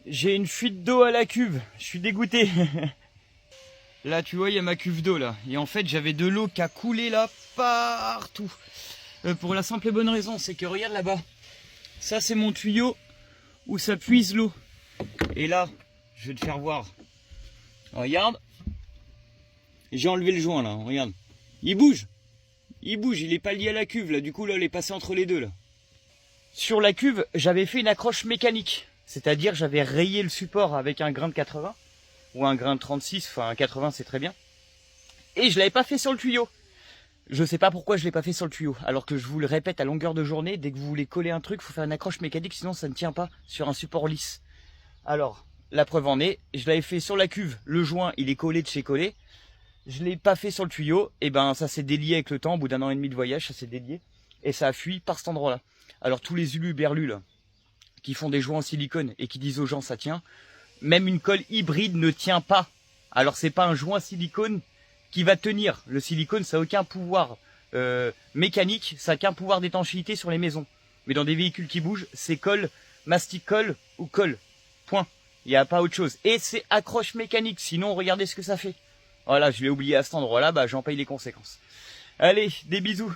J'ai une fuite d'eau à la cuve, je suis dégoûté. Là tu vois il y a ma cuve d'eau là. Et en fait j'avais de l'eau qui a coulé là partout. Pour la simple et bonne raison, c'est que regarde là-bas. Ça c'est mon tuyau où ça puise l'eau. Et là, je vais te faire voir. Regarde. J'ai enlevé le joint là, regarde. Il bouge. Il bouge, il est pas lié à la cuve là. Du coup là, il est passé entre les deux là. Sur la cuve, j'avais fait une accroche mécanique. C'est-à-dire j'avais rayé le support avec un grain de 80. Ou un grain de 36, enfin un 80 c'est très bien. Et je l'avais pas fait sur le tuyau. Je sais pas pourquoi je l'ai pas fait sur le tuyau. Alors que je vous le répète à longueur de journée, dès que vous voulez coller un truc, il faut faire une accroche mécanique, sinon ça ne tient pas sur un support lisse. Alors, la preuve en est, je l'avais fait sur la cuve, le joint il est collé de chez collé. Je l'ai pas fait sur le tuyau, et ben ça s'est délié avec le temps, au bout d'1 an et demi de voyage, ça s'est délié. Et ça a fui par cet endroit-là. Alors tous les uluberlus là, qui font des joints en silicone et qui disent aux gens ça tient, même une colle hybride ne tient pas. Alors c'est pas un joint silicone qui va tenir. Le silicone ça n'a aucun pouvoir mécanique, ça n'a qu'un pouvoir d'étanchéité sur les maisons. Mais dans des véhicules qui bougent, c'est colle, mastic colle ou colle. Point. Il n'y a pas autre chose. Et c'est accroche mécanique, sinon regardez ce que ça fait. Voilà, je l'ai oublié à cet endroit-là, bah j'en paye les conséquences. Allez, des bisous.